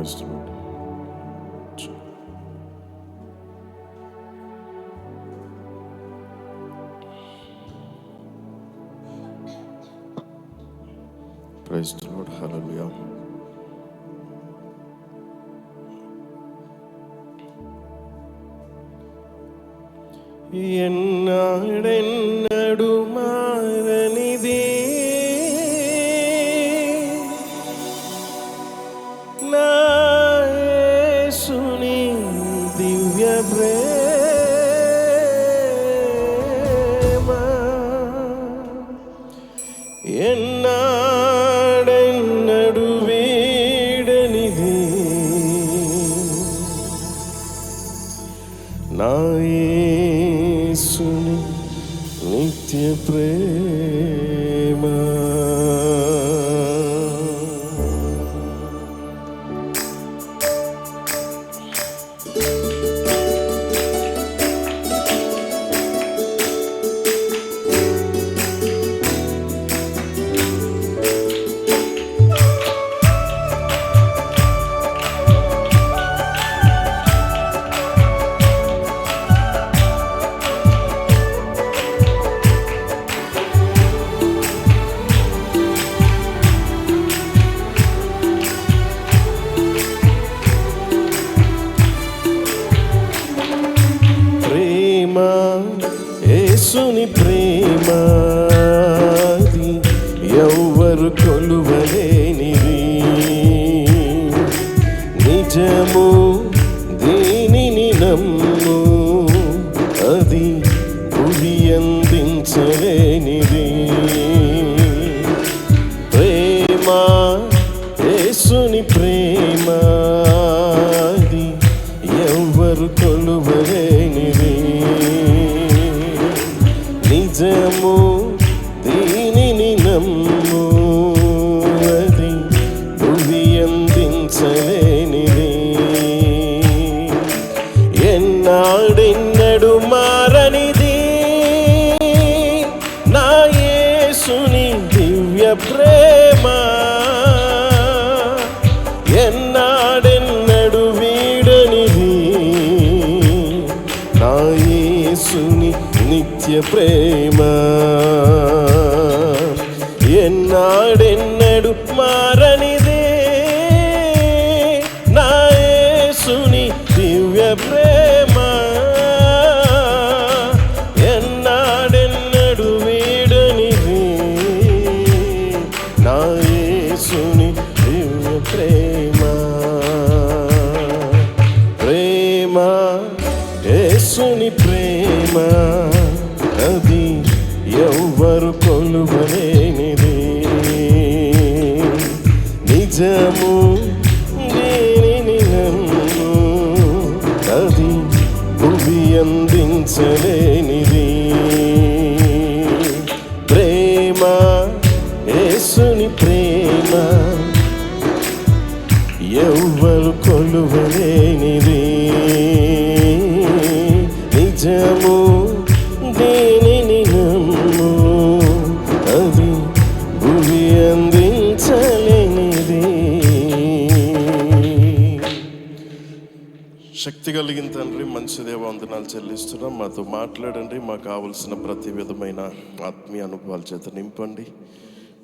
Praise the Lord. Hallelujah. ఎన్నాడెన్నడు మారనిది నా యేసుని దివ్య ప్రేమ, ఎన్నాడెన్నడు వీడనిది నా యేసుని నిత్య ప్రేమ. యేసుని ప్రేమ ఎవ్వరు కొలువలేనిది, నిజము దీనిని నమ్ము, అది భువి అందించలేనిది. ప్రేమ యేసుని ప్రేమ ఎవ్వరు కొలువలేనిది, నిజము దీనిని నమ్ము, అది భువి అందించలేనిది. ఎన్నాడెన్నడు మారనిది నా యేసుని దివ్య ప్రేమ, ఎన్నాడెన్నడు వీడనిది నా యేసుని నిత్య ప్రేమ, ఎన్నాడెన్నడు మారనిదే నా యేసుని దివ్య ప్రేమ, ఎన్నాడెన్నడు వీడనిది నా యేసుని దివ్య ప్రేమ. ప్రేమ యేసుని ప్రేమ అది ఎవ్వరు కొలువలేనిది, నిజము దీనిని నమ్ము, అది భువి అందించలేనిది. ప్రేమ యేసుని ప్రేమ ఎవ్వరు కొలువలేనిది, నిజము దీనిని నమ్ము, అది భువి అందించలేనిది. శక్తి కలిగిన తండ్రి, మంచి దేవ, వందనాలు చెల్లిస్తున్నాం. మాతో మాట్లాడండి, మాకు కావలసిన ప్రతి విధమైన ఆత్మీయ అనుభవాల చేత నింపండి.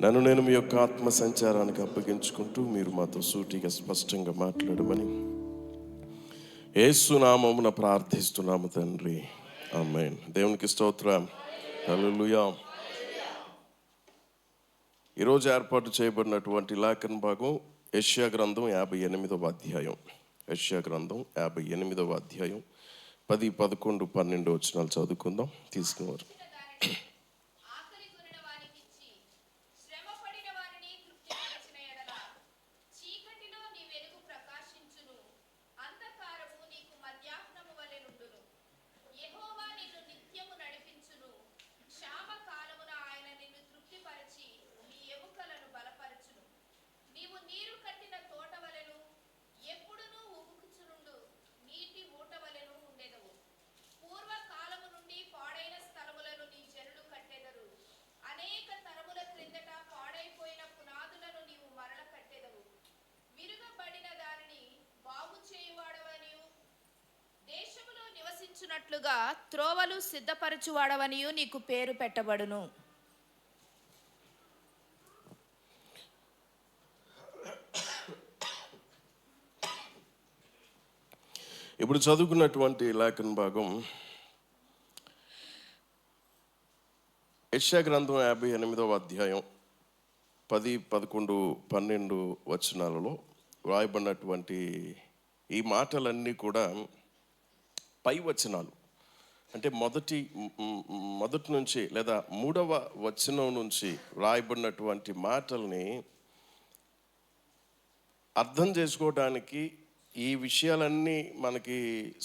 నన్ను నేను మీ యొక్క ఆత్మ సంచారానికి అప్పగించుకుంటూ మీరు మాతో సూటిగా స్పష్టంగా మాట్లాడమని యేసు నామమున ప్రార్థిస్తున్నాము తండ్రి, ఆమేన్. దేవునికి స్తోత్రం. హల్లెలూయా. ఈరోజు ఏర్పాటు చేయబడినటువంటి లేఖన భాగం యెషయా గ్రంథం 58వ అధ్యాయం. యెషయా గ్రంథం 58వ అధ్యాయం 10, 11, 12 వచనాలు చదువుకుందాం. తీసుకున్నారు. పూర్వకాలము నుండి పాడైన స్థలములను నీ జనులు నడుచున్నట్లుగా త్రోవలు సిద్ధపరచువాడవనియు నీకు పేరు పెట్టబడును. ఇప్పుడు చదువుకున్నటువంటి లేఖన భాగం యెషయా గ్రంథం 58వ అధ్యాయం 10, 11, 12 వచనాలలో వ్రాయబడినటువంటి ఈ మాటలన్నీ కూడా పై వచనాలు. అంటే మొదటి నుంచి లేదా 3వ వచనం నుంచి వ్రాయబడినటువంటి మాటల్ని అర్థం చేసుకోవడానికి, ఈ విషయాలన్నీ మనకి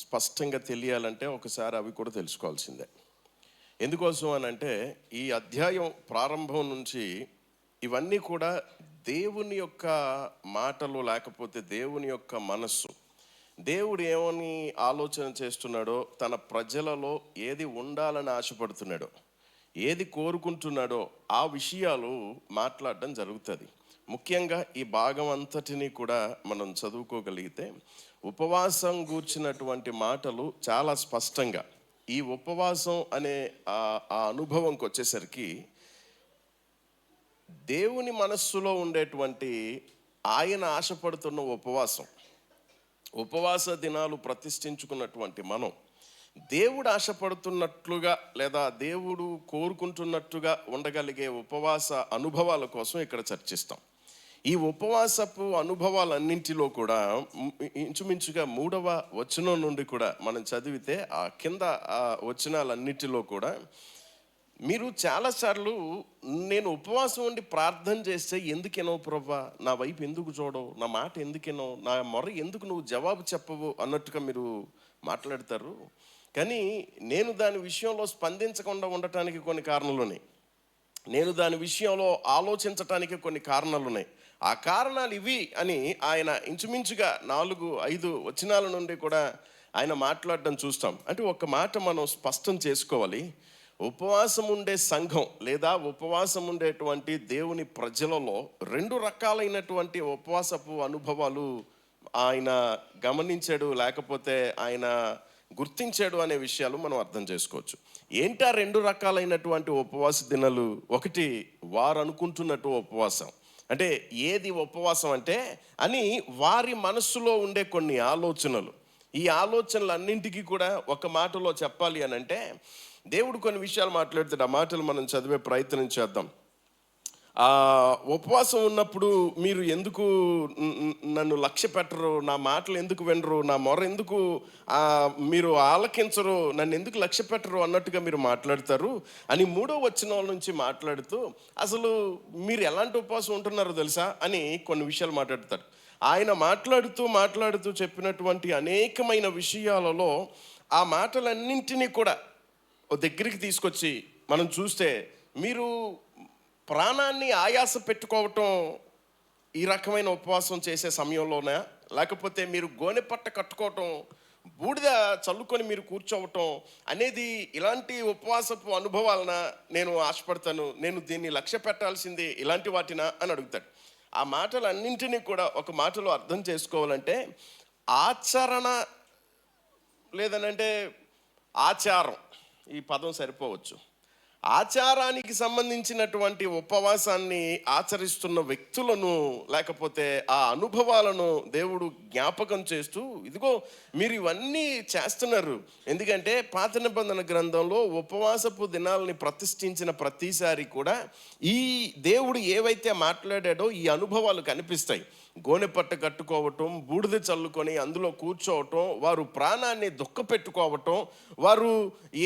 స్పష్టంగా తెలియాలంటే ఒకసారి అవి కూడా తెలుసుకోవాల్సిందే. ఎందుకోసం అని అంటే ఈ అధ్యాయం ప్రారంభం నుంచి ఇవన్నీ కూడా దేవుని యొక్క మాటలు, లేకపోతే దేవుని యొక్క మనస్సు, దేవుడు ఏమని ఆలోచన చేస్తున్నాడో, తన ప్రజలలో ఏది ఉండాలని ఆశపడుతున్నాడో, ఏది కోరుకుంటున్నాడో ఆ విషయాలు మాట్లాడడం జరుగుతుంది. ముఖ్యంగా ఈ భాగం అంతటినీ కూడా మనం చదువుకోగలిగితే ఉపవాసం గూర్చినటువంటి మాటలు చాలా స్పష్టంగా, ఈ ఉపవాసం అనే ఆ అనుభవంకి వచ్చేసరికి దేవుని మనస్సులో ఉండేటువంటి, ఆయన ఆశపడుతున్న ఉపవాస దినాలు ప్రతిష్ఠించుకున్నటువంటి మనం దేవుడు ఆశపడుతున్నట్లుగా లేదా దేవుడు కోరుకుంటున్నట్టుగా ఉండగలిగే ఉపవాస అనుభవాల కోసం ఇక్కడ చర్చిస్తాం. ఈ ఉపవాసపు అనుభవాలన్నింటిలో కూడా ఇంచుమించుగా 3వ వచనం నుండి కూడా మనం చదివితే ఆ కింద ఆ వచనాలన్నింటిలో కూడా మీరు చాలాసార్లు నేను ఉపవాసం ఉండి ప్రార్థన చేస్తే ఎందుకేనో ప్రభా, నా వైపు ఎందుకు చూడవు, నా మాట ఎందుకేనో, నా మొర ఎందుకు నువ్వు జవాబు చెప్పవు అన్నట్టుగా మీరు మాట్లాడతారు. కానీ నేను దాని విషయంలో స్పందించకుండా ఉండటానికి కొన్ని కారణాలు ఉన్నాయి. నేను దాని విషయంలో ఆలోచించటానికి కొన్ని కారణాలు ఉన్నాయి. ఆ కారణాలు ఇవి అని ఆయన ఇంచుమించుగా 4-5 వచనాల నుండి కూడా ఆయన మాట్లాడడం చూస్తాం. అంటే ఒక మాట మనం స్పష్టం చేసుకోవాలి. ఉపవాసం ఉండే సంఘం లేదా ఉపవాసం ఉండేటువంటి దేవుని ప్రజలలో 2 రకాలైనటువంటి ఉపవాసపు అనుభవాలు ఆయన గమనించాడు, లేకపోతే ఆయన గుర్తించాడు అనే విషయాలు మనం అర్థం చేసుకోవచ్చు. ఏంటా 2 రకాలైనటువంటి ఉపవాస దినాలు? ఒకటి, వారు అనుకుంటున్నట్టు ఉపవాసం. అంటే ఏది ఉపవాసం అంటే అని వారి మనస్సులో ఉండే కొన్ని ఆలోచనలు. ఈ ఆలోచనలన్నింటికీ కూడా ఒక మాటలో చెప్పాలి అని అంటే దేవుడు కొన్ని విషయాలు మాట్లాడుతాడు. ఆ మాటలు మనం చదివే ప్రయత్నం చేద్దాం. ఉపవాసం ఉన్నప్పుడు మీరు ఎందుకు నన్ను లక్ష్య పెట్టరు, నా మాటలు ఎందుకు వినరు, నా మొర ఎందుకు మీరు ఆలకించరు, నన్ను ఎందుకు లక్ష్య పెట్టరు అన్నట్టుగా మీరు మాట్లాడతారు అని 3వ వచనం నుంచి మాట్లాడుతూ అసలు మీరు ఎలాంటి ఉపవాసం ఉంటున్నారో తెలుసా అని కొన్ని విషయాలు మాట్లాడతారు. ఆయన మాట్లాడుతూ చెప్పినటువంటి అనేకమైన విషయాలలో ఆ మాటలన్నింటినీ కూడా దగ్గరికి తీసుకొచ్చి మనం చూస్తే, మీరు ప్రాణాన్ని ఆయాస పెట్టుకోవటం ఈ రకమైన ఉపవాసం చేసే సమయంలోనే, లేకపోతే మీరు గోనెపట్ట కట్టుకోవటం, బూడిద చల్లుకొని మీరు కూర్చోవటం అనేది ఇలాంటి ఉపవాసపు అనుభవాలన నేను ఆశపడతాను, నేను దీన్ని లక్ష్య పెట్టాల్సింది ఇలాంటి వాటినా అని అడుగుతాడు. ఆ మాటలన్నింటినీ కూడా ఒక మాటలో అర్థం చేసుకోవాలంటే ఆచరణ లేదనంటే ఆచారం, ఈ పదం సరిపోవచ్చు. ఆచారానికి సంబంధించినటువంటి ఉపవాసాన్ని ఆచరిస్తున్న వ్యక్తులను, లేకపోతే ఆ అనుభవాలను దేవుడు జ్ఞాపకం చేస్తూ, ఇదిగో మీరు ఇవన్నీ చేస్తున్నారు. ఎందుకంటే పాత నిబంధన గ్రంథంలో ఉపవాసపు దినాలని ప్రతిష్ఠించిన ప్రతిసారి కూడా ఈ దేవుడు ఏవైతే మాట్లాడాడో ఈ అనుభవాలు కనిపిస్తాయి. గోనెపట్ట కట్టుకోవటం, బూడిద చల్లుకొని అందులో కూర్చోవటం, వారు ప్రాణాన్ని దుఃఖపెట్టుకోవటం, వారు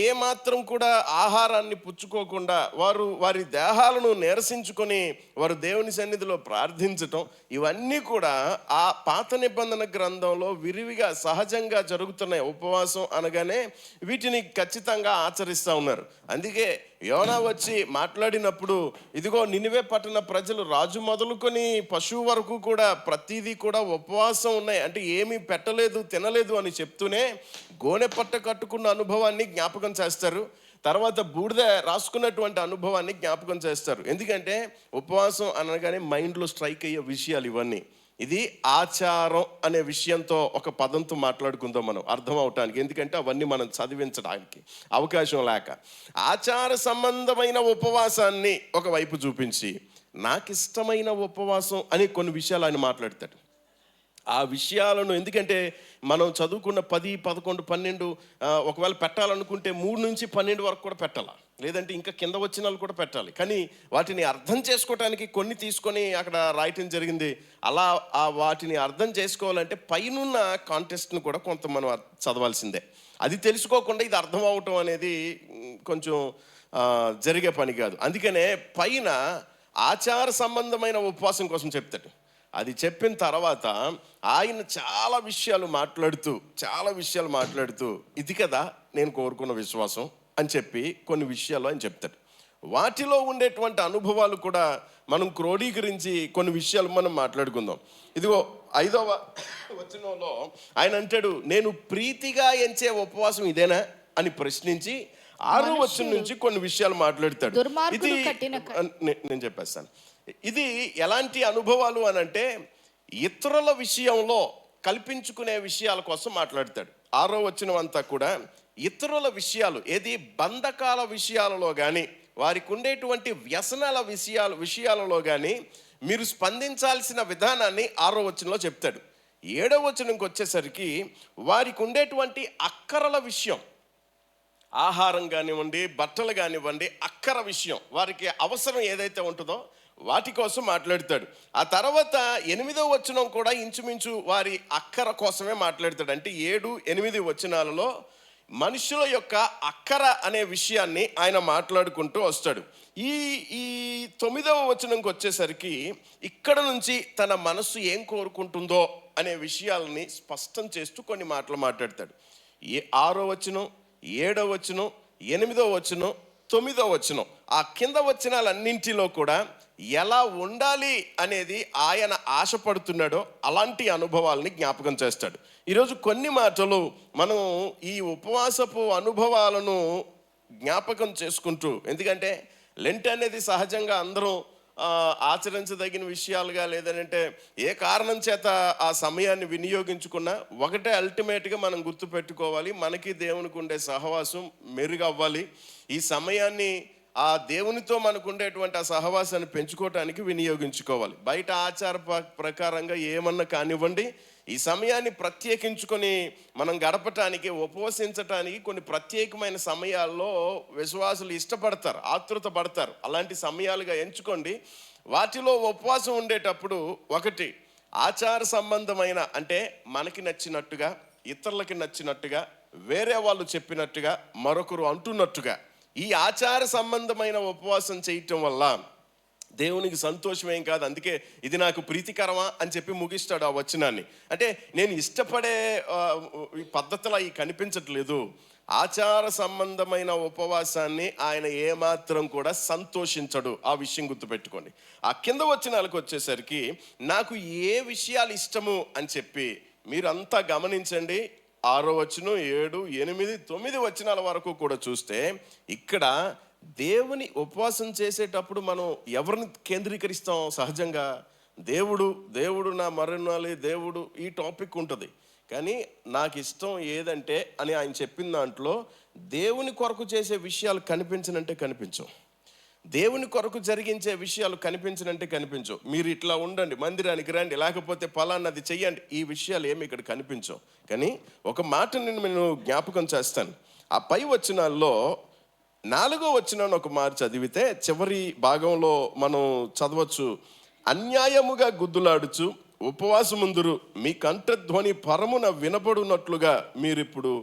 ఏమాత్రం కూడా ఆహారాన్ని పుచ్చుకోకుండా వారి దేహాలను నీరసించుకొని వారు దేవుని సన్నిధిలో ప్రార్థించటం, ఇవన్నీ కూడా ఆ పాత నిబంధన గ్రంథంలో విరివిగా సహజంగా జరుగుతున్నాయి. ఉపవాసం అనగానే వీటిని ఖచ్చితంగా ఆచరిస్తూ ఉన్నారు. అందుకే యోనా వచ్చి మాట్లాడినప్పుడు, ఇదిగో నినివే పట్టణ ప్రజలు రాజు మొదలుకొని పశువు వరకు కూడా ప్రతిదీ కూడా ఉపవాసం ఉన్నాయి, అంటే ఏమీ పెట్టలేదు తినలేదు అని చెప్తూనే గోనె పట్ట కట్టుకున్న అనుభవాన్ని జ్ఞాపకం చేస్తారు. తర్వాత బూడిద రాసుకున్నటువంటి అనుభవాన్ని జ్ఞాపకం చేస్తారు. ఎందుకంటే ఉపవాసం అనగానే మైండ్లో స్ట్రైక్ అయ్యే విషయాలు ఇవన్నీ. ఇది ఆచారం అనే విషయంతో ఒక పదంతో మాట్లాడుకుందాం మనం అర్థం అవటానికి. ఎందుకంటే అవన్నీ మనం చదివించడానికి అవకాశం లేక, ఆచార సంబంధమైన ఉపవాసాన్ని ఒకవైపు చూపించి నాకు ఇష్టమైన ఉపవాసం అని కొన్ని విషయాలు ఆయన మాట్లాడతాడు. ఆ విషయాలను, ఎందుకంటే మనం చదువుకున్న 10, 11, 12 ఒకవేళ పెట్టాలనుకుంటే 3 నుంచి 12 వరకు కూడా పెట్టాలి, లేదంటే ఇంకా కింద వచ్చిన వాళ్ళు కూడా పెట్టాలి. కానీ వాటిని అర్థం చేసుకోవటానికి కొన్ని తీసుకొని అక్కడ రాయటం జరిగింది. అలా వాటిని అర్థం చేసుకోవాలంటే పైనున్న కాంటెస్ట్ను కూడా కొంత మనం చదవాల్సిందే. అది తెలుసుకోకుండా ఇది అర్థం అవటం అనేది కొంచెం జరిగే పని కాదు. అందుకనే పైన ఆచార సంబంధమైన ఉపవాసం కోసం చెప్తాడు. అది చెప్పిన తర్వాత ఆయన చాలా విషయాలు మాట్లాడుతూ ఇది కదా నేను కోరుకున్న విశ్వాసం అని చెప్పి కొన్ని విషయాలు ఆయన చెప్తాడు. వాటిలో ఉండేటువంటి అనుభవాలు కూడా మనం క్రోడీకరించి కొన్ని విషయాలు మనం మాట్లాడుకుందాం. ఇదిగో 5వ వచనంలో ఆయన అంటాడు, నేను ప్రీతిగా ఎంచే ఉపవాసం ఇదేనా అని ప్రశ్నించి 6వ వచనం నుంచి కొన్ని విషయాలు మాట్లాడతాడు. ఇది నేను చెప్పేస్తాను. ఇది ఎలాంటి అనుభవాలు అని అంటే ఇతరుల విషయంలో కల్పించుకునే విషయాల కోసం మాట్లాడతాడు. 6వ వచనం అంతా కూడా ఇతరుల విషయాలు, ఏది బంధకాల విషయాలలో కానీ వారికి ఉండేటువంటి వ్యసనాల విషయాలలో కానీ మీరు స్పందించాల్సిన విధానాన్ని 6వ వచనంలో చెప్తాడు. 7వ వచనంకి వచ్చేసరికి వారికి ఉండేటువంటి అక్కరల విషయం, ఆహారం కానివ్వండి, బట్టలు కానివ్వండి, అక్కర విషయం, వారికి అవసరం ఏదైతే ఉంటుందో వాటి కోసం మాట్లాడతాడు. ఆ తర్వాత 8వ వచనం కూడా ఇంచుమించు వారి అక్కర కోసమే మాట్లాడతాడు. అంటే 7, 8 వచనాలలో మనుషుల యొక్క అక్కర అనే విషయాన్ని ఆయన మాట్లాడుకుంటూ వస్తాడు. ఈ 9వ వచనంకి వచ్చేసరికి ఇక్కడ నుంచి తన మనస్సు ఏం కోరుకుంటుందో అనే విషయాలని స్పష్టం చేస్తూ కొన్ని మాటలు మాట్లాడతాడు. 6వ వచనం, 7వ వచనం, 8వ వచనం, 9వ వచనం, ఆ కింద వచనాలన్నింటిలో కూడా ఎలా ఉండాలి అనేది ఆయన ఆశపడుతున్నాడో అలాంటి అనుభవాలని జ్ఞాపకం చేస్తాడు. ఈరోజు కొన్ని మాటలు మనం ఈ ఉపవాసపు అనుభవాలను జ్ఞాపకం చేసుకుంటూ, ఎందుకంటే లెంట్ అనేది సహజంగా అందరూ ఆచరించదగిన విషయాలుగా, లేదంటే ఏ కారణం చేత ఆ సమయాన్ని వినియోగించుకున్నా ఒకటే అల్టిమేట్గా మనం గుర్తుపెట్టుకోవాలి, మనకి దేవునికి ఉండే సహవాసం మెరుగవ్వాలి. ఈ సమయాన్ని ఆ దేవునితో మనకు ఉండేటువంటి ఆ సహవాసాన్ని పెంచుకోవటానికి వినియోగించుకోవాలి. బయట ఆచార ప్రకారంగా ఏమన్నా కానివ్వండి, ఈ సమయాన్ని ప్రత్యేకించుకొని మనం గడపటానికి, ఉపవసించటానికి కొన్ని ప్రత్యేకమైన సమయాల్లో విశ్వాసులు ఇష్టపడతారు, ఆతృత పడతారు. అలాంటి సమయాలుగా ఎంచుకోండి. వాటిలో ఉపవాసం ఉండేటప్పుడు ఒకటి ఆచార సంబంధమైన, అంటే మనకి నచ్చినట్టుగా, ఇతరులకి నచ్చినట్టుగా, వేరే వాళ్ళు చెప్పినట్టుగా, మరొకరు అంటున్నట్టుగా ఈ ఆచార సంబంధమైన ఉపవాసం చేయటం వల్ల దేవునికి సంతోషమేం కాదు. అందుకే ఇది నాకు ప్రీతికరమా అని చెప్పి ముగిస్తాడు ఆ వచనాన్ని. అంటే నేను ఇష్టపడే పద్ధతులు అవి కనిపించట్లేదు. ఆచార సంబంధమైన ఉపవాసాన్ని ఆయన ఏమాత్రం కూడా సంతోషించడు. ఆ విషయం గుర్తుపెట్టుకోండి. ఆ కింద వచనాలకు వచ్చేసరికి నాకు ఏ విషయాలు ఇష్టము అని చెప్పి మీరంతా గమనించండి. 6వ వచనం, 7, 8, 9 వచనాల వరకు కూడా చూస్తే ఇక్కడ దేవుని ఉపవాసం చేసేటప్పుడు మనం ఎవరిని కేంద్రీకరిస్తాం? సహజంగా దేవుడు నా మరణాలి, దేవుడు, ఈ టాపిక్ ఉంటుంది. కానీ నాకు ఇష్టం ఏదంటే అని ఆయన చెప్పిన దాంట్లో దేవుని కొరకు చేసే విషయాలు కనిపించనంటే కనిపించవు, దేవుని కొరకు జరిగించే విషయాలు కనిపించనంటే కనిపించవు. మీరు ఇట్లా ఉండండి, మందిరానికి రండి, లేకపోతే పలానాది చెయ్యండి, ఈ విషయాలు ఏమి ఇక్కడ కనిపించవు. కానీ ఒక మాట నేను జ్ఞాపకం చేస్తాను. ఆ పై వచనాల్లో 4వ వచనాన్ని ఒక మారు చదివితే చివరి భాగంలో మనం చదవచ్చు. అన్యాయముగా గుద్దులాడుచు ఉపవాసముందురు మీ కంఠధ్వని పరమున వినపడునట్లుగా మీరిప్పుడు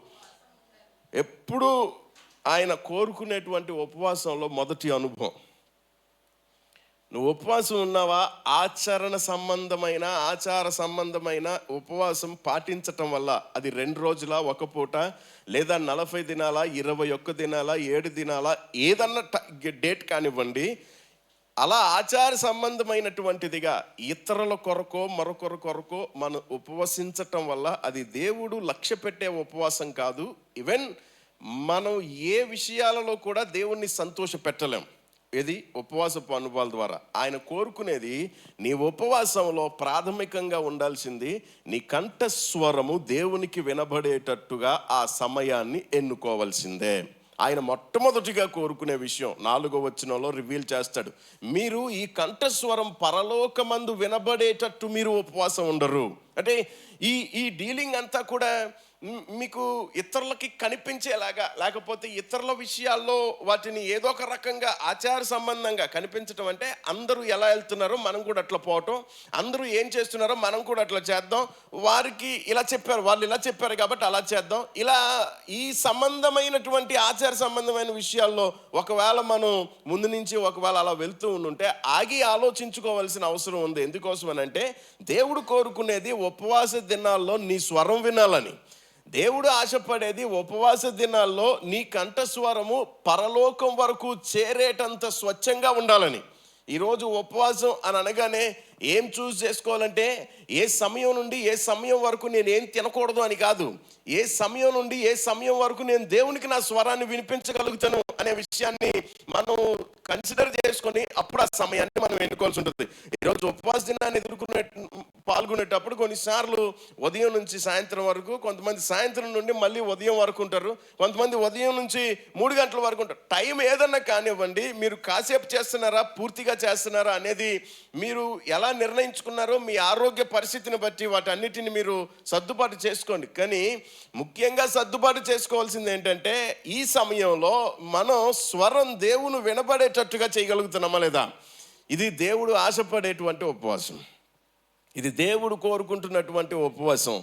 ఎప్పుడు ఆయన కోరుకునేటువంటి ఉపవాసంలో మొదటి అనుభవం. నువ్వు ఉపవాసం ఉన్నావా? ఆచార సంబంధమైన ఉపవాసం పాటించటం వల్ల, అది 2 రోజుల, ఒక పూట, లేదా 40 దినాల, 21 దినాల, 7 దినాల, ఏదన్నా డేట్ కానివ్వండి, అలా ఆచార సంబంధమైనటువంటిదిగా ఇతరుల కొరకో మరొకరి కొరకో మనం ఉపవసించటం వల్ల అది దేవుడు లక్ష్య పెట్టే ఉపవాసం కాదు. ఈవెన్ మనం ఏ విషయాలలో కూడా దేవుణ్ణి సంతోష పెట్టలేం. ఇది ఉపవాసపు అనుభవాల ద్వారా. ఆయన కోరుకునేది నీ ఉపవాసంలో ప్రాథమికంగా ఉండాల్సింది నీ కంఠస్వరము దేవునికి వినబడేటట్టుగా ఆ సమయాన్ని ఎన్నుకోవాల్సిందే. ఆయన మొట్టమొదటిగా కోరుకునే విషయం 4వ వచనంలో రివీల్ చేస్తాడు. మీరు ఈ కంఠస్వరం పరలోకమందు వినబడేటట్టు మీరు ఉపవాసం ఉండరు. అంటే ఈ డీలింగ్ అంతా కూడా మీకు ఇతరులకి కనిపించేలాగా, లేకపోతే ఇతరుల విషయాల్లో వాటిని ఏదో ఒక రకంగా ఆచార సంబంధంగా కనిపించడం. అంటే అందరూ ఎలా వెళ్తున్నారో మనం కూడా అట్లా పోవటం, అందరూ ఏం చేస్తున్నారో మనం కూడా అట్లా చేద్దాం, వారికి ఇలా చెప్పారు వాళ్ళు ఇలా చెప్పారు కాబట్టి అలా చేద్దాం. ఇలా ఈ సంబంధమైనటువంటి ఆచార సంబంధమైన విషయాల్లో ఒకవేళ మనం ముందు నుంచి ఒకవేళ అలా వెళ్తూ ఉంటే ఆగి ఆలోచించుకోవాల్సిన అవసరం ఉంది. ఎందుకోసం అని అంటే దేవుడు కోరుకునేది ఉపవాస దినాల్లో నీ స్వరం వినాలని. దేవుడు ఆశపడేది ఉపవాస దినాల్లో నీ కంఠస్వరము పరలోకం వరకు చేరేటంత స్వచ్ఛంగా ఉండాలని. ఈరోజు ఉపవాసం అని అనగానే ఏం చూస్ చేసుకోవాలంటే ఏ సమయం నుండి ఏ సమయం వరకు నేను ఏం తినకూడదు అని కాదు, ఏ సమయం నుండి ఏ సమయం వరకు నేను దేవునికి నా స్వరాన్ని వినిపించగలుగుతాను అనే విషయాన్ని మనం కన్సిడర్ చేసుకొని అప్పుడు ఆ సమయాన్ని మనం ఎన్నుకోవాల్సి ఉంటుంది. ఈరోజు ఉపవాస దినాన్ని పాల్గొనేటప్పుడు కొన్నిసార్లు ఉదయం నుంచి సాయంత్రం వరకు, కొంతమంది సాయంత్రం నుండి మళ్ళీ ఉదయం వరకు ఉంటారు, కొంతమంది ఉదయం నుంచి 3 గంటల వరకు ఉంటారు. టైం ఏదన్నా కానివ్వండి, మీరు కాసేపు చేస్తున్నారా పూర్తిగా చేస్తున్నారా అనేది మీరు ఎలా నిర్ణయించుకున్నారో మీ ఆరోగ్య పరిస్థితిని బట్టి వాటన్నిటిని మీరు సర్దుబాటు చేసుకోండి. కానీ ముఖ్యంగా సర్దుబాటు చేసుకోవాల్సింది ఏంటంటే ఈ సమయంలో మనం స్వరం దేవుని వినబడేటట్టుగా చేయగలుగుతున్నామా లేదా. ఇది దేవుడు ఆశపడేటువంటి ఉపవాసం, ఇది దేవుడు కోరుకుంటున్నటువంటి ఉపవాసం.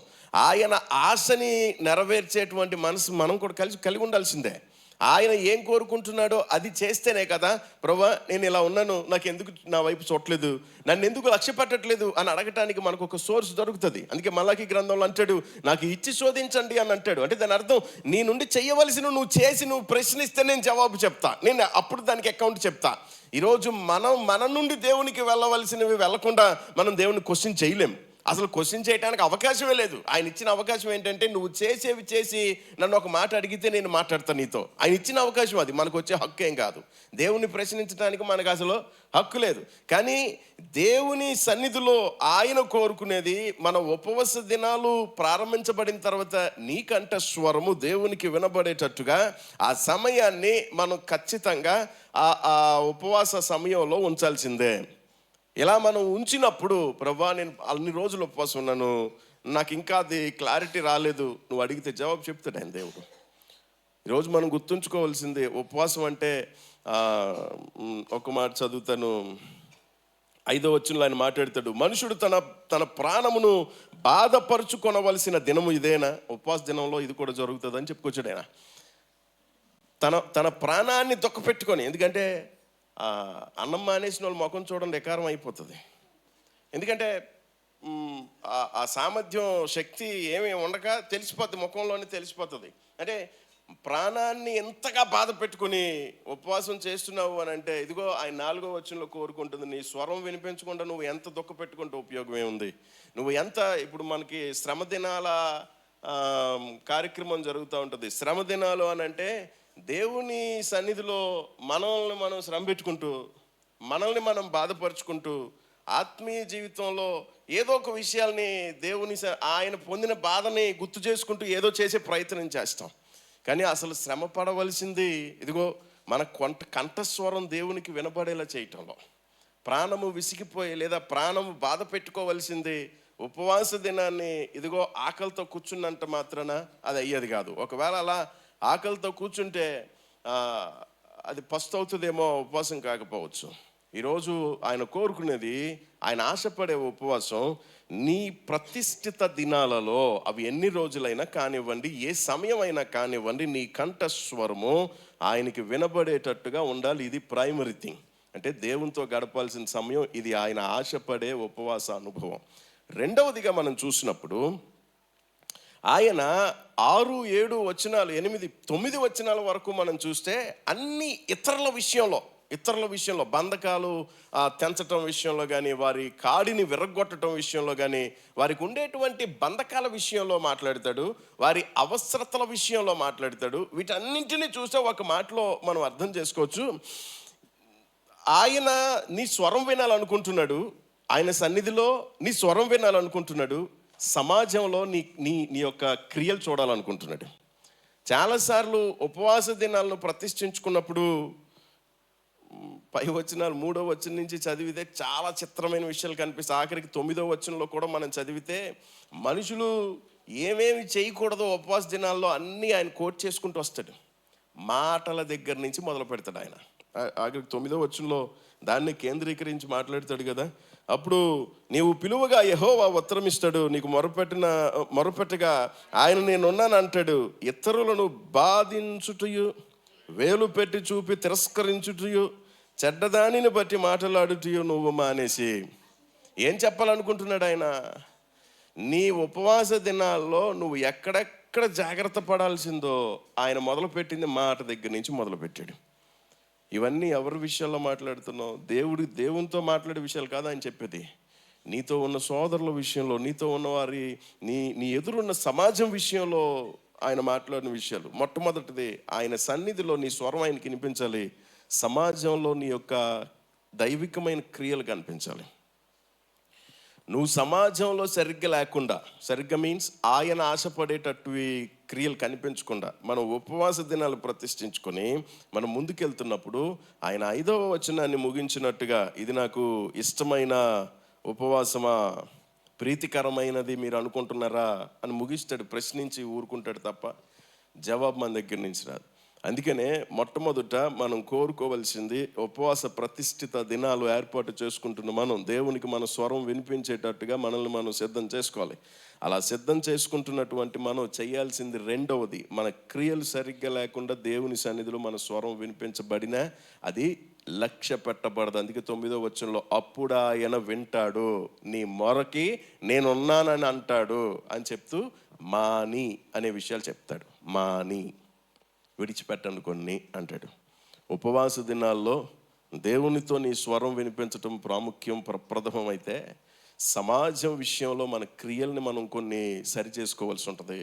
ఆయన ఆశని నెరవేర్చేటువంటి మనసు మనం కూడా కలిగి ఉండాల్సిందే. ఆయన ఏం కోరుకుంటున్నాడో అది చేస్తేనే కదా, ప్రభా నేను ఇలా ఉన్నాను, నాకు ఎందుకు నా వైపు చూడలేదు, నన్ను ఎందుకు లక్ష్య పెట్టట్లేదు అని అడగటానికి మనకు ఒక సోర్స్ దొరుకుతుంది. అందుకే మలాకి గ్రంథంలో అంటాడు, నాకు ఇచ్చి శోధించండి అని అంటాడు. అంటే దాని అర్థం నీ నుండి చేయవలసిన నువ్వు చేసి నువ్వు ప్రశ్నిస్తే నేను జవాబు చెప్తా, నేను అప్పుడు దానికి అకౌంట్ చెప్తా. ఈరోజు మన నుండి దేవునికి వెళ్ళవలసినవి వెళ్ళకుండా మనం దేవుని క్వశ్చన్ చేయలేం. అసలు క్వశ్చన్ చేయడానికి అవకాశమే లేదు. ఆయన ఇచ్చిన అవకాశం ఏంటంటే నువ్వు చేసేవి చేసి నన్ను ఒక మాట అడిగితే నేను మాట్లాడతాను నీతో. ఆయన ఇచ్చిన అవకాశం అది, మనకు వచ్చే హక్కు ఏం కాదు. దేవుని ప్రశ్నించడానికి మనకు అసలు హక్కు లేదు. కానీ దేవుని సన్నిధిలో ఆయన కోరుకునేది మన ఉపవాస దినాలు ప్రారంభించబడిన తర్వాత నీ కంఠస్వరము దేవునికి వినబడేటట్టుగా ఆ సమయాన్ని మనం ఖచ్చితంగా ఆ ఉపవాస సమయంలో ఉంచాల్సిందే. ఇలా మనం ఉంచినప్పుడు ప్రభా నేను అన్ని రోజులు ఉపవాసం ఉన్నాను, నాకు ఇంకా అది క్లారిటీ రాలేదు, నువ్వు అడిగితే జవాబు చెప్తాడు ఆయన దేవుడు. ఈరోజు మనం గుర్తుంచుకోవాల్సిందే ఉపవాసం అంటే ఒక మాట చదువుతాను, 5వ వచనంలో ఆయన మాట్లాడతాడు, మనుషుడు తన ప్రాణమును బాధపరుచుకొనవలసిన దినము ఇదేనా. ఉపవాస దినంలో ఇది కూడా జరుగుతుంది అని చెప్పుకొచ్చాడు ఆయన. తన ప్రాణాన్ని దుఃఖపెట్టుకొని, ఎందుకంటే అన్నం మానేసిన వాళ్ళు ముఖం చూడండి ఎకారం అయిపోతుంది. ఎందుకంటే ఆ సామర్థ్యం శక్తి ఏమీ ఉండక తెలిసిపోద్ది, ముఖంలోనే తెలిసిపోతుంది. అంటే ప్రాణాన్ని ఎంతగా బాధ పెట్టుకుని ఉపవాసం చేస్తున్నావు అని అంటే, ఇదిగో ఆయన 4వ వచనంలో కోరుకుంటుంది, నీ స్వరం వినిపించకుండా నువ్వు ఎంత దుఃఖ పెట్టుకుంటే ఉపయోగం ఏముంది. నువ్వు ఎంత, ఇప్పుడు మనకి శ్రమ దినాల కార్యక్రమం జరుగుతూ ఉంటుంది. శ్రమ దినాలు అని అంటే దేవుని సన్నిధిలో మనల్ని మనం శ్రమ పెట్టుకుంటూ, మనల్ని మనం బాధపరుచుకుంటూ, ఆత్మీయ జీవితంలో ఏదో ఒక విషయాల్ని దేవుని ఆయన పొందిన బాధని గుర్తు చేసుకుంటూ ఏదో చేసే ప్రయత్నం చేస్తాం. కానీ అసలు శ్రమ పడవలసింది ఇదిగో మన కంఠస్వరం దేవునికి వినబడేలా చేయటంలో. ప్రాణము విసిగిపోయి లేదా ప్రాణము బాధ పెట్టుకోవలసింది ఉపవాస దినాన్ని ఇదిగో ఆకలితో కూర్చున్నంత మాత్రాన అది అయ్యేది కాదు. ఒకవేళ అలా ఆకలితో కూర్చుంటే అది పస్తవుతుందేమో, ఉపవాసం కాకపోవచ్చు. ఈరోజు ఆయన కోరుకునేది, ఆయన ఆశపడే ఉపవాసం నీ ప్రతిష్ఠిత దినాలలో, అవి ఎన్ని రోజులైనా కానివ్వండి, ఏ సమయం అయినా కానివ్వండి, నీ కంఠస్వరము ఆయనకి వినబడేటట్టుగా ఉండాలి. ఇది ప్రైమరీ థింగ్. అంటే దేవునితో గడపాల్సిన సమయం ఇది, ఆయన ఆశపడే ఉపవాస అనుభవం. రెండవదిగా మనం చూసినప్పుడు ఆయన 6, 7 వచనాలు, 8, 9 వచనాల వరకు మనం చూస్తే అన్ని ఇతరుల విషయంలో బంధకాలు తెంచటం విషయంలో కానీ, వారి కాడిని విరగొట్టడం విషయంలో కానీ, వారికి ఉండేటువంటి బంధకాల విషయంలో మాట్లాడతాడు, వారి అవసరతల విషయంలో మాట్లాడతాడు. వీటన్నింటినీ చూస్తే ఒక మాటలో మనం అర్థం చేసుకోవచ్చు, ఆయన నీ స్వరం వినాలనుకుంటున్నాడు. ఆయన సన్నిధిలో నీ స్వరం వినాలనుకుంటున్నాడు. సమాజంలో నీ నీ నీ యొక్క క్రియలు చూడాలనుకుంటున్నాడు. చాలాసార్లు ఉపవాస దినాలను ప్రతిష్ఠించుకున్నప్పుడు పై వచనాలు 3వ వచనం నుంచి చదివితే చాలా చిత్రమైన విషయాలు కనిపిస్తాయి. ఆఖరికి 9వ వచనంలో కూడా మనం చదివితే మనుషులు ఏమేమి చేయకూడదో ఉపవాస దినాల్లో అన్నీ ఆయన కోట్ చేసుకుంటూ వస్తాడు. మాటల దగ్గర నుంచి మొదలు పెడతాడు ఆయన. ఆఖరికి 9వ వచనంలో దాన్ని కేంద్రీకరించి మాట్లాడతాడు కదా. అప్పుడు నీవు పిలువగా యెహోవా ఉత్తరం ఇస్తాడు, నీకు మొరపెట్టగా ఆయన నేనున్నాను అంటాడు. ఇతరులను బాధించుటయు, వేలు పెట్టి చూపి తిరస్కరించుటయు, చెడ్డదానిని బట్టి మాట్లాడుటయు నువ్వు మానేసి. ఏం చెప్పాలనుకుంటున్నాడు ఆయన? నీ ఉపవాస దినాల్లో నువ్వు ఎక్కడెక్కడ జాగ్రత్త పడాల్సిందో ఆయన మొదలుపెట్టింది మాట దగ్గర నుంచి మొదలుపెట్టాడు. ఇవన్నీ ఎవరి విషయాల్లో మాట్లాడుతున్నావు? దేవునితో మాట్లాడే విషయాలు కాదు ఆయన చెప్పేది. నీతో ఉన్న సోదరుల విషయంలో, నీతో ఉన్న వారి నీ ఎదురున్న సమాజం విషయంలో ఆయన మాట్లాడిన విషయాలు. మొట్టమొదటిది, ఆయన సన్నిధిలో నీ స్వరం ఆయనకి వినిపించాలి. సమాజంలో నీ యొక్క దైవికమైన క్రియలు కనిపించాలి. నువ్వు సమాజంలో సరిగ్గా మీన్స్ ఆయన ఆశపడేటట్టు క్రియలు కనిపించకుండా మనం ఉపవాస దినాలు ప్రతిష్ఠించుకొని మనం ముందుకెళ్తున్నప్పుడు ఆయన 5వ వచనాన్ని ముగించినట్టుగా, ఇది నాకు ఇష్టమైన ఉపవాసమా, ప్రీతికరమైనది మీరు అనుకుంటున్నారా అని ముగిస్తాడు. ప్రశ్నించి ఊరుకుంటాడు తప్ప జవాబు మన దగ్గర నుంచి రాదు. అందుకనే మొట్టమొదట మనం కోరుకోవలసింది, ఉపవాస ప్రతిష్ఠిత దినాలు ఏర్పాటు చేసుకుంటున్న మనం దేవునికి మన స్వరం వినిపించేటట్టుగా మనల్ని మనం సిద్ధం చేసుకోవాలి. అలా సిద్ధం చేసుకుంటున్నటువంటి మనం చేయాల్సింది రెండవది, మన క్రియలు సరిగ్గా లేకుండా దేవుని సన్నిధిలో మన స్వరం వినిపించబడినా అది లక్ష్య పెట్టబడదు. అందుకే 9వ వచనంలో అప్పుడు ఆయన వింటాడు, నీ మొరకి నేనున్నానని అంటాడు అని చెప్తూ మాని అనే విషయాలు చెప్తాడు. మాని, విడిచిపెట్టండి కొన్ని అంటాడు. ఉపవాస దినాల్లో దేవునితో నీ స్వరం వినిపించటం ప్రాముఖ్యం, ప్రప్రథమం అయితే సమాజం విషయంలో మన క్రియల్ని మనం కొన్ని సరి చేసుకోవాల్సి ఉంటుంది.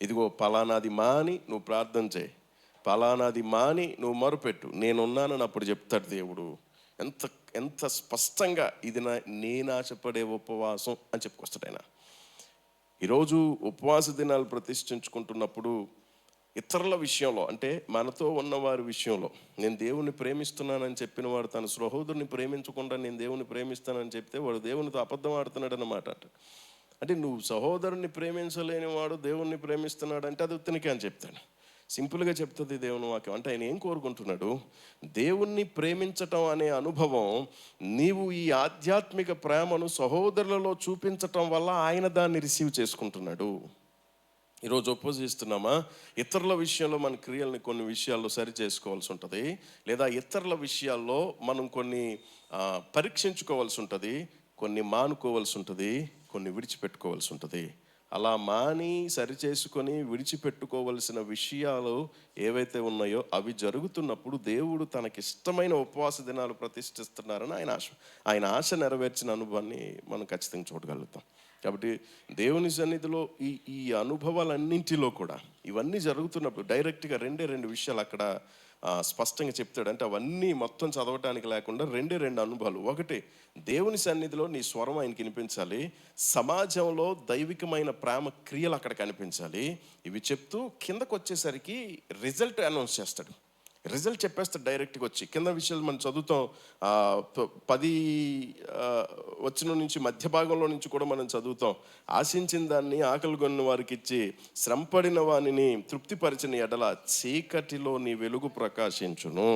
ఇదిగో పలానాది మాని నువ్వు ప్రార్థన చేయి, పలానాది మాని నువ్వు మొరపెట్టు, నేనున్నానని అప్పుడు చెప్తాడు దేవుడు. ఎంత స్పష్టంగా ఇది నేను ఆశపడే ఉపవాసం అని చెప్పుకొస్తాడు ఆయన. ఈరోజు ఉపవాస దినాలు ప్రతిష్ఠించుకుంటున్నప్పుడు ఇతరుల విషయంలో, అంటే మనతో ఉన్నవారి విషయంలో, నేను దేవుని ప్రేమిస్తున్నానని చెప్పిన వాడు తన సహోదరుని ప్రేమించకుండా నేను దేవుని ప్రేమిస్తానని చెప్తే వాడు దేవునితో అబద్ధం ఆడుతున్నాడు అన్నమాట. అంటే నువ్వు సహోదరుని ప్రేమించలేని వాడు దేవుణ్ణి ప్రేమిస్తున్నాడు అంటే అది ఉత్తనికే అని చెప్తాడు. సింపుల్గా చెప్తుంది దేవుని వాక్యం. అంటే ఆయన ఏం కోరుకుంటున్నాడు? దేవుణ్ణి ప్రేమించటం అనే అనుభవం నీవు ఈ ఆధ్యాత్మిక ప్రేమను సహోదరులలో చూపించటం వల్ల ఆయన దాన్ని రిసీవ్ చేసుకుంటున్నాడు. ఈరోజు ఉపవసిస్తున్నామా, ఇతరుల విషయంలో మన క్రియల్ని కొన్ని విషయాల్లో సరి చేసుకోవాల్సి ఉంటుంది, లేదా ఇతరుల విషయాల్లో మనం కొన్ని పరీక్షించుకోవాల్సి ఉంటుంది, కొన్ని మానుకోవాల్సి ఉంటుంది, కొన్ని విడిచిపెట్టుకోవాల్సి ఉంటుంది. అలా మాని సరి చేసుకొని విడిచిపెట్టుకోవలసిన విషయాలు ఏవైతే ఉన్నాయో అవి జరుగుతున్నప్పుడు దేవుడు తనకిష్టమైన ఉపవాస దినాలు ప్రతిష్ఠిస్తున్నారని ఆయన ఆశ నెరవేర్చిన అనుభవాన్ని మనం ఖచ్చితంగా చూడగలుగుతాం. కాబట్టి దేవుని సన్నిధిలో ఈ అనుభవాలన్నింటిలో కూడా ఇవన్నీ జరుగుతున్నప్పుడు డైరెక్ట్గా రెండు విషయాలు అక్కడ స్పష్టంగా చెప్తాడు. అంటే అవన్నీ మొత్తం చదవటానికి లేకుండా రెండు అనుభవాలు. ఒకటి, దేవుని సన్నిధిలో నీ స్వరం ఆయనకి వినిపించాలి, సమాజంలో దైవికమైన ప్రేమ క్రియలు అక్కడ కనిపించాలి. ఇవి చెప్తూ కిందకు వచ్చేసరికి రిజల్ట్ అనౌన్స్ చేస్తాడు. రిజల్ట్ చెప్పేస్తాడు డైరెక్ట్గా వచ్చి. కింద విషయాలు మనం చదువుతాం. 10 వచనం నుంచి మధ్య భాగంలో నుంచి కూడా మనం చదువుతాం. ఆశించిన దాన్ని ఆకలి కొన్న వారికి ఇచ్చి శ్రమపడిన వానిని తృప్తిపరిచిన ఎడల చీకటిలో నీ వెలుగు ప్రకాశించును.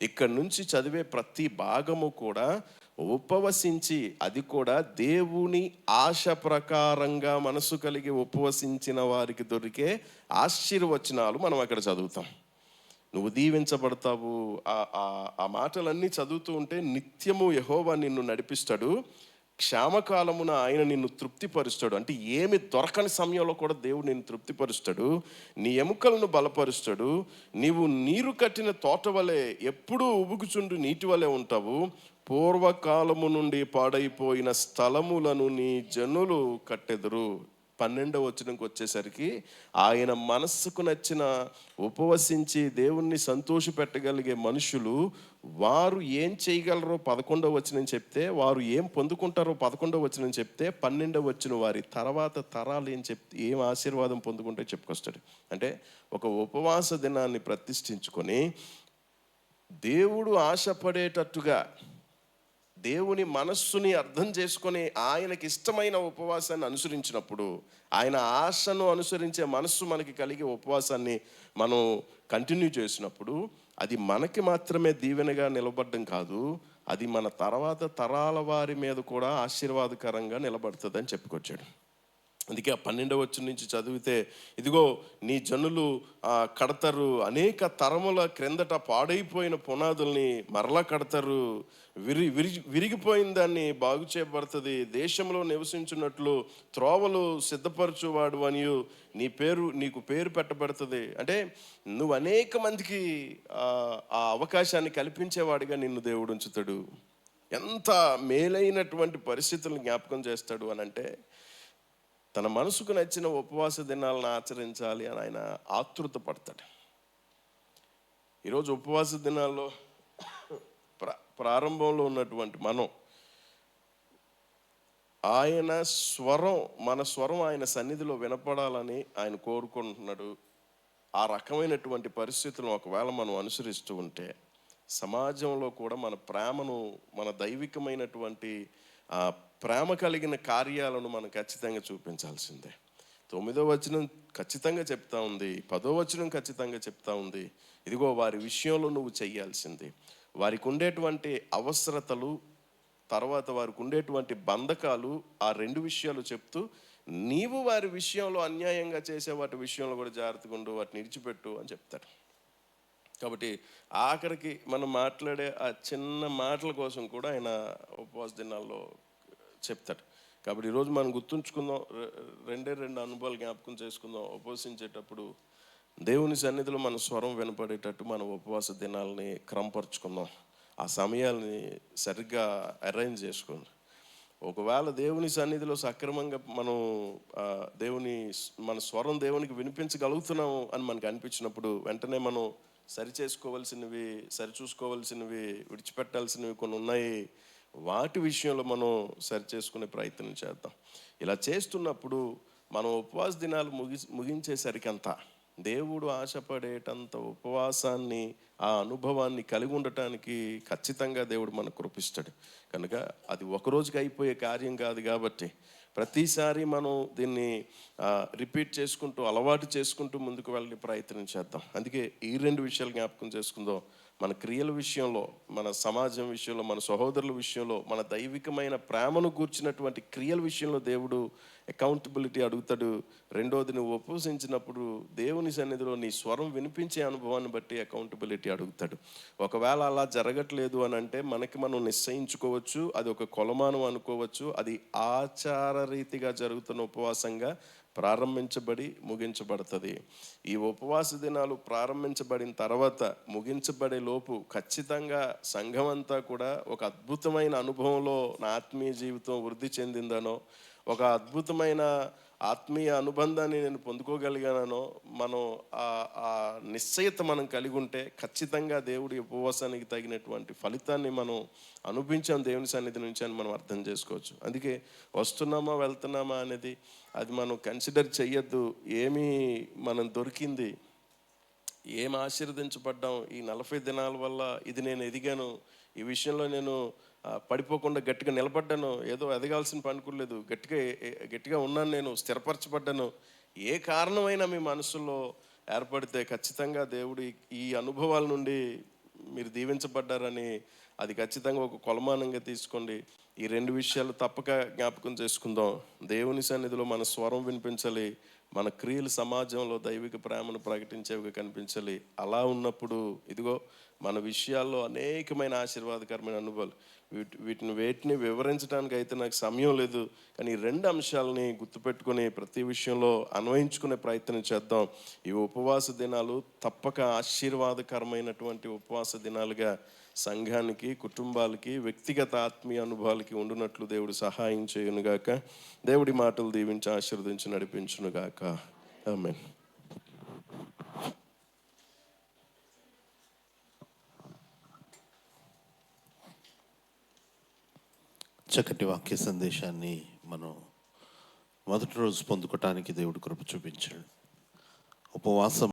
ఇక్కడ నుంచి చదివే ప్రతి భాగము కూడా ఉపవసించి, అది కూడా దేవుని ఆశ ప్రకారంగా మనసు కలిగి ఉపవసించిన వారికి దొరికే ఆశీర్వచనాలు మనం అక్కడ చదువుతాం. నువ్వు దీవించబడతావు. ఆ మాటలన్నీ చదువుతూ ఉంటే నిత్యము యెహోవా నిన్ను నడిపిస్తాడు, క్షామకాలమున ఆయన నిన్ను తృప్తిపరుస్తాడు. అంటే ఏమి దొరకని సమయంలో కూడా దేవుడు నిన్ను తృప్తిపరుస్తాడు, నీ ఎముకలను బలపరుస్తాడు. నీవు నీరు కట్టిన తోట వలె ఎప్పుడూ ఉబుకుచుండు నీటి వలె ఉంటావు. పూర్వకాలము నుండి పాడైపోయిన స్థలములను నీ జనులు కట్టెదరు. 12వ వచనంకి వచ్చేసరికి ఆయన మనస్సుకు నచ్చిన ఉపవసించి దేవుణ్ణి సంతోషపెట్టగలిగే మనుషులు వారు ఏం చేయగలరో 11వ వచనం చెప్తే, వారు ఏం పొందుకుంటారో 11వ వచనం చెప్తే, 12వ వచనం వారి తర్వాత తరాలు ఏం ఆశీర్వాదం పొందుకుంటే చెప్పుకొస్తాడు. అంటే ఒక ఉపవాస దినాన్ని ప్రతిష్ఠించుకొని దేవుడు ఆశపడేటట్టుగా దేవుని మనస్సుని అర్థం చేసుకొని ఆయనకి ఇష్టమైన ఉపవాసాన్ని అనుసరించినప్పుడు, ఆయన ఆశను అనుసరించే మనస్సు మనకి కలిగే ఉపవాసాన్ని మనం కంటిన్యూ చేసినప్పుడు అది మనకి మాత్రమే దీవెనగా నిలబడడం కాదు, అది మన తర్వాత తరాల వారి మీద కూడా ఆశీర్వాదకరంగా నిలబడుతుందని చెప్పుకొచ్చాడు. అందుకే ఆ 12వ వచనం నుంచి చదివితే, ఇదిగో నీ జనులు కడతారు, అనేక తరముల క్రిందట పాడైపోయిన పునాదుల్ని మరలా కడతారు, విరిగిపోయిన దాన్ని బాగు చేయబడుతుంది, దేశంలో నివసించున్నట్లు త్రోవలు సిద్ధపరచువాడు అని నీకు పేరు పెట్టబడుతుంది. అంటే నువ్వు అనేక మందికి ఆ అవకాశాన్ని కల్పించేవాడిగా నిన్ను దేవుడు ఉంచుతాడు. ఎంత మేలైనటువంటి పరిస్థితులను జ్ఞాపకం చేస్తాడు అని అంటే, తన మనసుకు నచ్చిన ఉపవాస దినాలను ఆచరించాలి అని ఆయన ఆతృత పడతాడు. ఈరోజు ఉపవాస దినాల్లో ప్రారంభంలో ఉన్నటువంటి మనం ఆయన మన స్వరం ఆయన సన్నిధిలో వినపడాలని ఆయన కోరుకుంటున్నాడు. ఆ రకమైనటువంటి పరిస్థితులను ఒకవేళ మనం అనుసరిస్తూ ఉంటే సమాజంలో కూడా మన ప్రేమను, మన దైవికమైనటువంటి ప్రేమ కలిగిన కార్యాలను మనం ఖచ్చితంగా చూపించాల్సిందే. 9వ వచనం ఖచ్చితంగా చెప్తా ఉంది, 10వ వచనం ఖచ్చితంగా చెప్తా ఉంది, ఇదిగో వారి విషయంలో నువ్వు చెయ్యాల్సింది. వారికి ఉండేటువంటి అవసరతలు, తర్వాత వారికి ఉండేటువంటి బంధకాలు, ఆ 2 విషయాలు చెప్తూ, నీవు వారి విషయంలో అన్యాయంగా చేసే వాటి విషయంలో కూడా జాగ్రత్తగా ఉండు, వాటిని విడిచిపెట్టు అని చెప్తాడు. కాబట్టి ఆఖరికి మనం మాట్లాడే ఆ చిన్న మాటల కోసం కూడా ఆయన ఉపవాస దినాల్లో చెప్తాడు. కాబట్టి ఈరోజు మనం గుర్తుంచుకుందాం, 2 అనుభవాలు జ్ఞాపకం చేసుకుందాం. ఉపవసించేటప్పుడు దేవుని సన్నిధిలో మన స్వరం వినపడేటట్టు మన ఉపవాస దినాలని క్రమపరుచుకుందాం. ఆ సమయాల్ని సరిగ్గా అరేంజ్ చేసుకోండి. ఒకవేళ దేవుని సన్నిధిలో సక్రమంగా మనం మన స్వరం దేవునికి వినిపించగలుగుతున్నాము అని మనకు అనిపించినప్పుడు వెంటనే మనం సరిచూసుకోవాల్సినవి, విడిచిపెట్టాల్సినవి కొన్ని ఉన్నాయి. వాటి విషయంలో మనం సరిచేసుకునే ప్రయత్నం చేద్దాం. ఇలా చేస్తున్నప్పుడు మనం ఉపవాస దినాలు ముగించేసరికి అంతా దేవుడు ఆశపడేటంత ఉపవాసాన్ని, ఆ అనుభవాన్ని కలిగి ఉండటానికి ఖచ్చితంగా దేవుడు మనకు కృపిస్తాడు. కనుక అది ఒక రోజుకి అయిపోయే కార్యం కాదు. కాబట్టి ప్రతిసారి మనం దీన్ని రిపీట్ చేసుకుంటూ, అలవాటు చేసుకుంటూ ముందుకు వెళ్ళే ప్రయత్నం చేద్దాం. అందుకే ఈ 2 విషయాలు జ్ఞాపకం చేసుకుందాం. మన క్రియల విషయంలో, మన సమాజం విషయంలో, మన సహోదరుల విషయంలో, మన దైవికమైన ప్రేమను కూర్చున్నటువంటి క్రియల విషయంలో దేవుడు అకౌంటబిలిటీ అడుగుతాడు. రెండోది, నువ్వు ఉపవసించినప్పుడు దేవుని సన్నిధిలో నీ స్వరం వినిపించే అనుభవాన్ని బట్టి అకౌంటబిలిటీ అడుగుతాడు. ఒకవేళ అలా జరగట్లేదు అని అంటే మనం నిశ్చయించుకోవచ్చు, అది ఒక కొలమానం అనుకోవచ్చు, అది ఆచార రీతిగా జరుగుతున్న ఉపవాసంగా ప్రారంభించబడి ముగించబడుతుంది. ఈ ఉపవాస దినాలు ప్రారంభించబడిన తర్వాత ముగించబడే లోపు ఖచ్చితంగా సంఘం అంతా కూడా ఒక అద్భుతమైన అనుభవంలో నా ఆత్మీయ జీవితం వృద్ధి చెందిందనో, ఒక అద్భుతమైన ఆత్మీయ అనుబంధాన్ని నేను పొందుకోగలిగానో, మనం ఆ నిశ్చయత మనం కలిగి ఉంటే ఖచ్చితంగా దేవుడి ఉపవాసానికి తగినటువంటి ఫలితాన్ని మనం అనుభవించాం దేవుని సన్నిధి నుంచి అని మనం అర్థం చేసుకోవచ్చు. అందుకే వస్తున్నామా వెళ్తున్నామా అనేది అది మనం కన్సిడర్ చెయ్యొద్దు. ఏమీ మనం దొరికింది, ఏం ఆశీర్వదించబడ్డాం ఈ 40 దినాల వల్ల, ఇది నేను ఎదిగాను, ఈ విషయంలో నేను పడిపోకుండా గట్టిగా నిలబడ్డాను, ఏదో ఎదగాల్సిన పనుకోలేదు, గట్టిగా ఉన్నాను, నేను స్థిరపరచబడ్డాను. ఏ కారణమైనా మీ మనసులో ఏర్పడితే ఖచ్చితంగా దేవుడు ఈ అనుభవాల నుండి మీరు దీవించబడ్డారని అది ఖచ్చితంగా ఒక కొలమానంగా తీసుకోండి. ఈ 2 విషయాలు తప్పక జ్ఞాపకం చేసుకుందాం. దేవుని సన్నిధిలో మన స్వరం వినిపించాలి, మన క్రియలు సమాజంలో దైవిక ప్రేమను ప్రకటించేవిగా కనిపించాలి. అలా ఉన్నప్పుడు ఇదిగో మన విషయాల్లో అనేకమైన ఆశీర్వాదకరమైన అనుభవాలు, వేటిని వివరించడానికి అయితే నాకు సమయం లేదు. కానీ ఈ 2 అంశాలని గుర్తుపెట్టుకుని ప్రతి విషయంలో అన్వయించుకునే ప్రయత్నం చేద్దాం. ఈ ఉపవాస దినాలు తప్పక ఆశీర్వాదకరమైనటువంటి ఉపవాస దినాలుగా సంఘానికి, కుటుంబాలకి, వ్యక్తిగత ఆత్మీయ అనుభవాలకి ఉండునట్లు దేవుడు సహాయం చేయునుగాక. దేవుడి మాటలు దీవించి ఆశీర్వదించి నడిపించునుగాక. ఆమేన్. చక్కటి వాక్య సందేశాన్ని మనం మొదటి రోజు పొందుకోవటానికి దేవుడు కృప చూపించాడు. ఉపవాసం